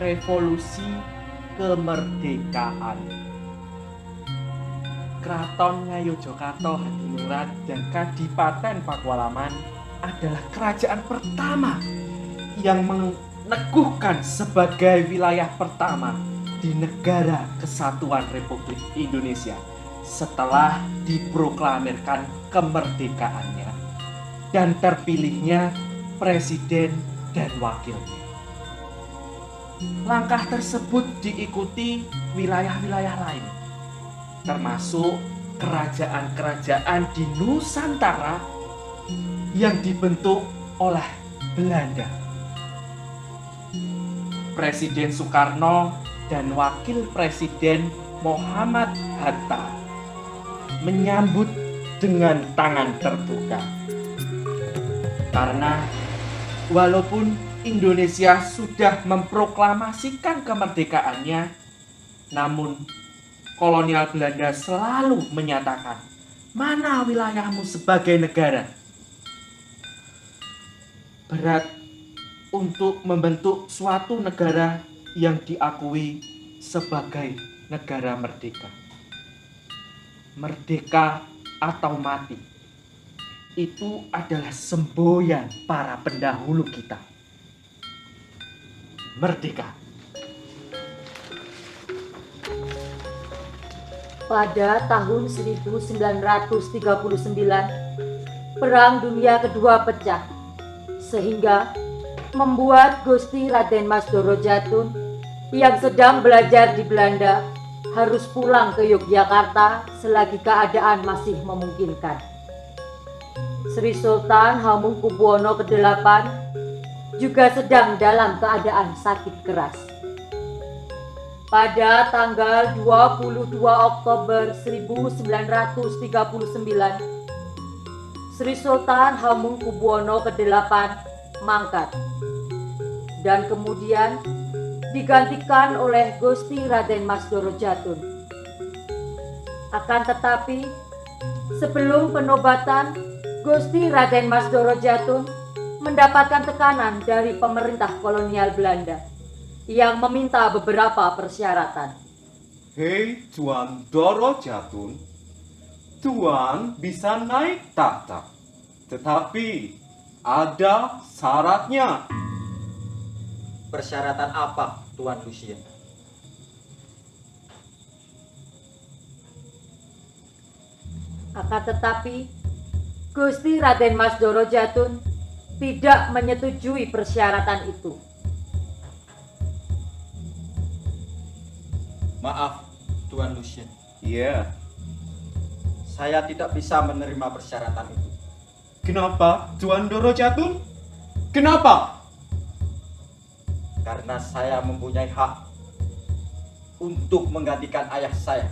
revolusi kemerdekaan. Keraton Ngayogyakarta Hadiningrat dan Kadipaten Pakualaman adalah kerajaan pertama yang meneguhkan sebagai wilayah pertama di Negara Kesatuan Republik Indonesia setelah diproklamirkan kemerdekaannya dan terpilihnya presiden dan wakilnya. Langkah tersebut diikuti wilayah-wilayah lain, termasuk kerajaan-kerajaan di Nusantara yang dibentuk oleh Belanda. Presiden Soekarno dan Wakil Presiden Muhammad Hatta menyambut dengan tangan terbuka. Karena walaupun Indonesia sudah memproklamasikan kemerdekaannya, namun kolonial Belanda selalu menyatakan, "Mana wilayahmu sebagai negara?" Berat untuk membentuk suatu negara yang diakui sebagai negara merdeka. Merdeka atau mati, itu adalah semboyan para pendahulu kita. Merdeka. Pada tahun 1939, Perang Dunia Kedua pecah, sehingga membuat Gusti Raden Mas Doro Jatun yang sedang belajar di Belanda harus pulang ke Yogyakarta selagi keadaan masih memungkinkan. Sri Sultan Hamengkubuwono ke-8 juga sedang dalam keadaan sakit keras. Pada tanggal 22 Oktober 1939, Sri Sultan Hamengkubuwono ke-8 mangkat dan kemudian digantikan oleh Gusti Raden Mas Doro Jatun. Akan tetapi, sebelum penobatan, Gusti Raden Mas Doro Jatun mendapatkan tekanan dari pemerintah kolonial Belanda yang meminta beberapa persyaratan. Hei Tuan Doro Jatun, Tuan bisa naik tahta, tetapi ada syaratnya. Persyaratan apa, Tuan Lucien? Akan tetapi, Gusti Raden Mas Doro Jatun tidak menyetujui persyaratan itu. Maaf, Tuan Lucien. Iya. Saya tidak bisa menerima persyaratan itu. Kenapa, Tuan Doro Jatun? Kenapa? Karena saya mempunyai hak untuk menggantikan ayah saya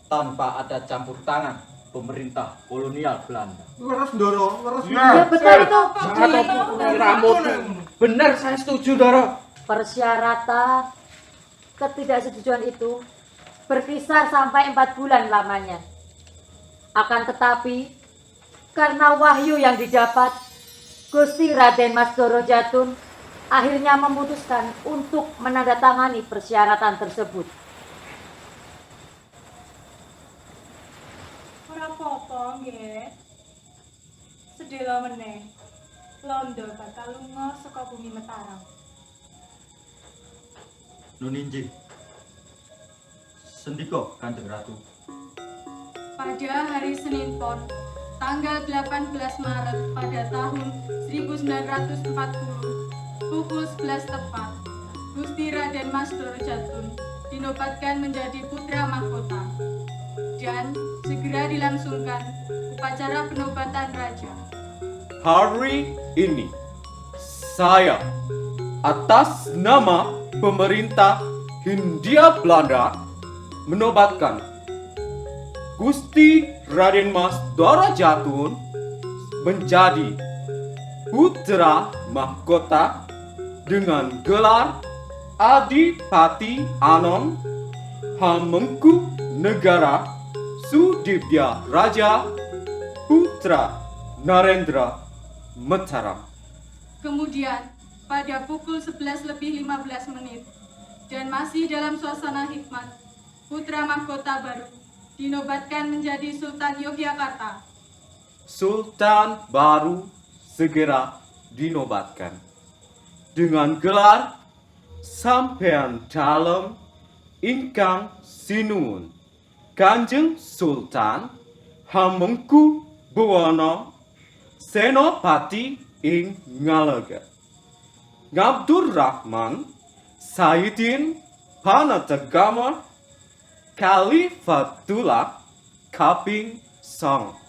tanpa ada campur tangan pemerintah kolonial Belanda. Leres Doro, leres. Ya betul itu. Sangat rambut. Benar, saya setuju, Doro. Persyaratan ketidaksetujuan itu berkisar sampai 4 bulan lamanya. Akan tetapi, karena wahyu yang didapat, Gusti Raden Mas Doro Jatun akhirnya memutuskan untuk menandatangani persyaratan tersebut. Ora apa-apa nggih. Sedhela meneh. Londo bakal lunga saka bumi Mataram. Nuninji. Sendika Kanjeng Ratu. Pada hari Senin Pon, tanggal 18 Maret pada tahun 1940, pukul 11 tepat, Gusti Raden Mas Doro Jatun dinobatkan menjadi putra mahkota dan segera dilangsungkan upacara penobatan raja. Hari ini, saya atas nama pemerintah Hindia Belanda menobatkan Gusti Raden Mas Doro Jatun menjadi putra mahkota dengan gelar Adipati Anom Hamengku-Negara Sudibya Raja Putra Narendra Mataram. Kemudian, pada pukul 11:15 dan masih dalam suasana hikmat, putra mahkota baru dinobatkan menjadi Sultan Yogyakarta. Sultan baru segera dinobatkan dengan gelar Sampean Dalem ingkang sinuwun Kanjeng Sultan Hamengkubuwana Senopati ing Ngalegan Ngabdurrahman Sayyidin Panategama Khalifatullah kaping 9.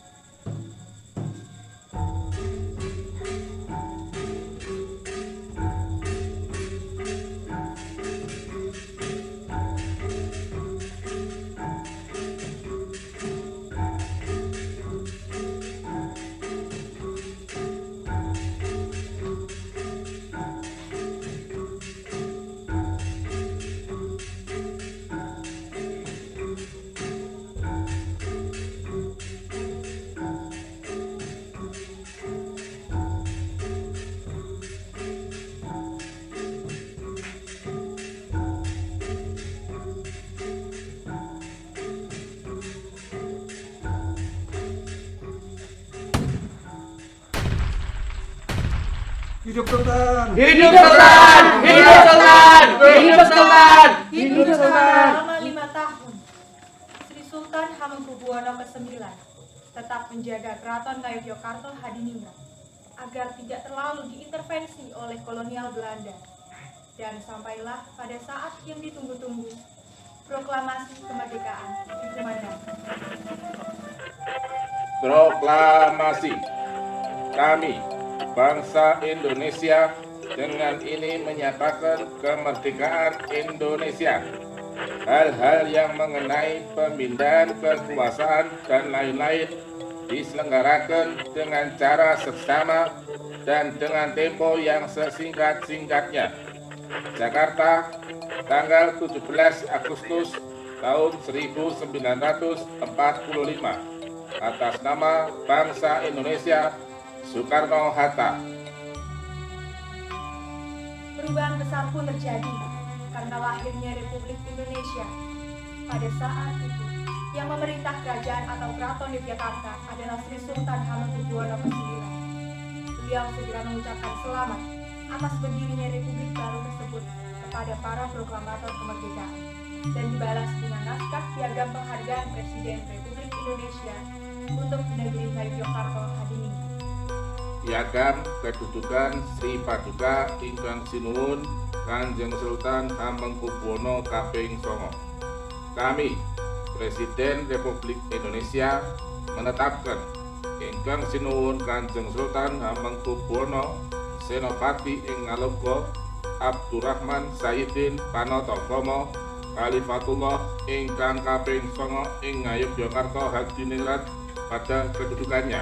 Hidup Sultan! Hidup Sultan! Hidup Sultan! Hidup Sultan! Hidup Sultan! Selama 5 tahun, Sri Sultan Hamengkubuwono ke-9 tetap menjaga Keraton Ngayogyakarta Hadiningrat agar tidak terlalu diintervensi oleh kolonial Belanda. Dan sampailah pada saat yang ditunggu-tunggu, proklamasi kemerdekaan dikumandangkan. Proklamasi. Kami, bangsa Indonesia, dengan ini menyatakan kemerdekaan Indonesia. Hal-hal yang mengenai pemindahan kekuasaan dan lain-lain diselenggarakan dengan cara seksama dan dengan tempo yang sesingkat-singkatnya. Jakarta, tanggal 17 Agustus tahun 1945, atas nama bangsa Indonesia, Soekarno-Hatta. Perubahan besar pun terjadi karena lahirnya Republik Indonesia. Pada saat itu, yang memerintah kerajaan atau Keraton Yogyakarta adalah Sri Sultan Hamengkubuwono ke-9. Beliau segera mengucapkan selamat atas berdirinya Republik baru tersebut kepada para proklamator kemerdekaan dan dibalas dengan naskah piagam penghargaan Presiden Republik Indonesia untuk negeri Ngayogyakarta Hadiningrat. Piagam kedudukan Sri Paduka ingkang sinuwun Kanjeng Sultan Hamengkubuwono kaping 9. Kami, Presiden Republik Indonesia, menetapkan ingkang sinuwun Kanjeng Sultan Hamengkubuwono Senopati ing Ngalegan Abdurrahman Sayyidin Panotogomo Khalifatullah ingkang kaping 9 ing Ngayogyakarta Hadiningrat pada kedudukannya,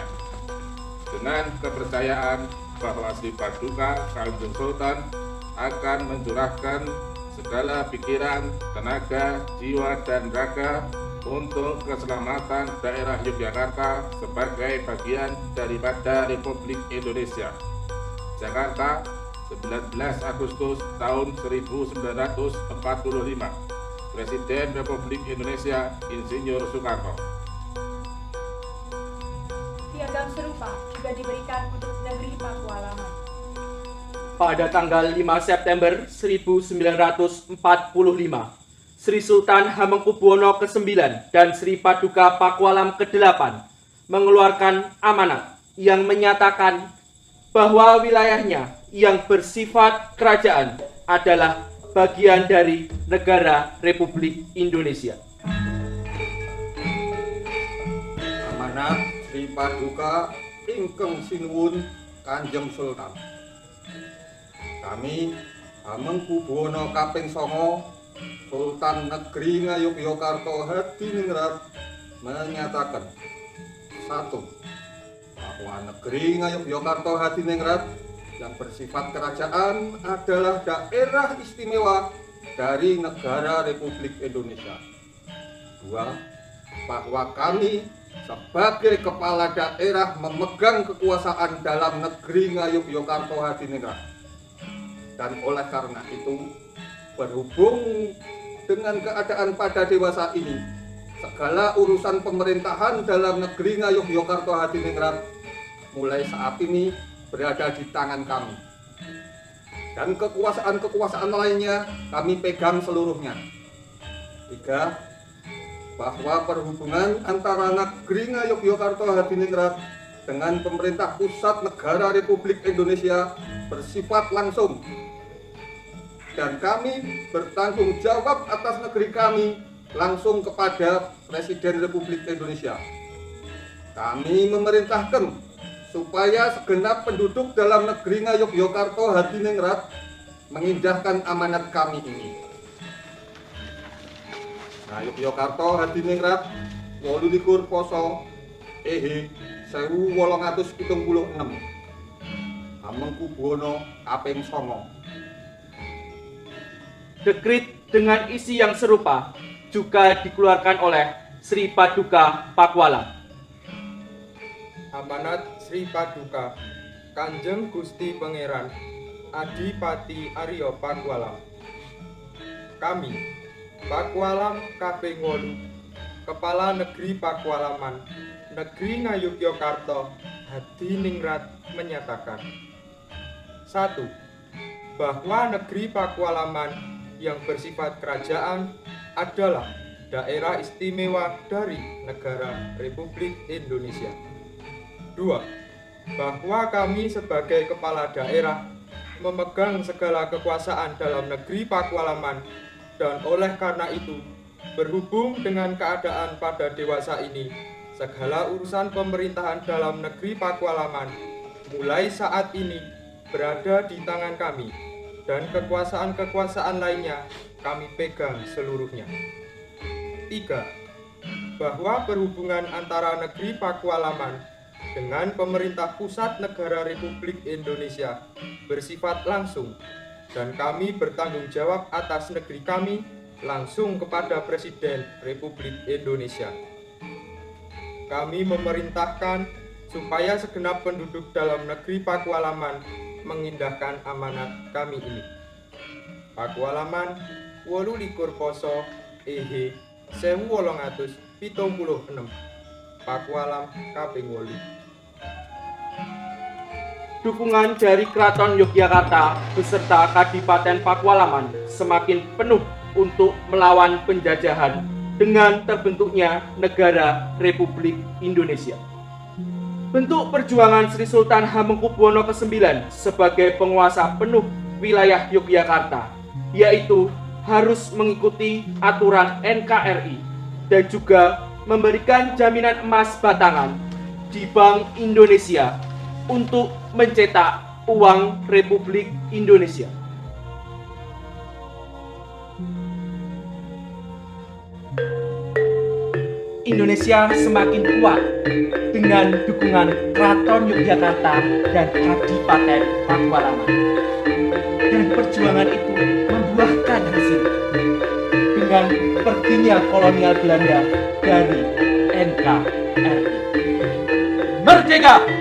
dengan kepercayaan bahwa Sri Paduka Kanjeng Sultan akan mencurahkan segala pikiran, tenaga, jiwa, dan raga untuk keselamatan daerah Yogyakarta sebagai bagian daripada Republik Indonesia. Jakarta, 19 Agustus tahun 1945. Presiden Republik Indonesia Insinyur Soekarno. Piagam serupa juga diberikan untuk negeri Pakualaman. Pada tanggal 5 September 1945, Sri Sultan Hamengkubuwono ke-9 dan Sri Paduka Pakualam ke-8 mengeluarkan amanat yang menyatakan bahwa wilayahnya yang bersifat kerajaan adalah bagian dari negara Republik Indonesia. Amanat Sri Paduka ingkang sinuwun Kanjeng Sultan. Kami Hamengkubuwono kaping 9 Sultan Negeri Ngayogyakarta Hadiningrat menyatakan: 1. Bahwa negeri Ngayogyakarta Hadiningrat yang bersifat kerajaan adalah daerah istimewa dari negara Republik Indonesia. 2. Bahwa kami sebagai kepala daerah memegang kekuasaan dalam negeri Ngayogyakarta Hadiningrat. Dan oleh karena itu, berhubung dengan keadaan pada dewasa ini, segala urusan pemerintahan dalam negeri Ngayogyakarta Hadiningrat mulai saat ini berada di tangan kami. Dan kekuasaan-kekuasaan lainnya kami pegang seluruhnya. 3. Bahwa perhubungan antara negeri Ngayogyakarta Hadiningrat dengan pemerintah pusat negara Republik Indonesia bersifat langsung. Dan kami bertanggung jawab atas negeri kami langsung kepada Presiden Republik Indonesia. Kami memerintahkan supaya segenap penduduk dalam negeri Ngayogyakarta Hadiningrat mengindahkan amanat kami ini. Ngayogyakarta Hadiningrat 28 Poso EH 1876 Hamengkubuwana kaping 9. Dekrit dengan isi yang serupa juga dikeluarkan oleh Sri Paduka Pakualam. Amanat Sri Paduka Kanjeng Gusti Pangeran Adipati Arya Pakualam. Kami Pakualam kaping 8, Kepala Negeri Pakualaman, Negeri Ngayogyakarta Hadiningrat menyatakan: 1. Bahwa negeri Pakualaman yang bersifat kerajaan adalah daerah istimewa dari negara Republik Indonesia. 2. Bahwa kami sebagai kepala daerah memegang segala kekuasaan dalam negeri Pakualaman, dan oleh karena itu, berhubung dengan keadaan pada dewasa ini, segala urusan pemerintahan dalam negeri Pakualaman mulai saat ini berada di tangan kami, dan kekuasaan-kekuasaan lainnya kami pegang seluruhnya. 3. Bahwa perhubungan antara negeri Pakualaman dengan pemerintah pusat negara Republik Indonesia bersifat langsung, dan kami bertanggung jawab atas negeri kami langsung kepada Presiden Republik Indonesia. Kami memerintahkan supaya segenap penduduk dalam negeri Pakualaman mengindahkan amanat kami ini. Pakualaman 28 Poso EH 1876 Pakualam kaping 8. Dukungan dari Keraton Yogyakarta beserta Kadipaten Pakualaman semakin penuh untuk melawan penjajahan dengan terbentuknya negara Republik Indonesia. Bentuk perjuangan Sri Sultan Hamengkubuwono ke-9 sebagai penguasa penuh wilayah Yogyakarta, yaitu harus mengikuti aturan NKRI dan juga memberikan jaminan emas batangan di Bank Indonesia untuk mencetak uang Republik Indonesia. Indonesia semakin kuat dengan dukungan Keraton Yogyakarta dan Kadipaten Pakualaman. Dan perjuangan itu membuahkan hasil dengan perginya kolonial Belanda dari NKRI. Merdeka!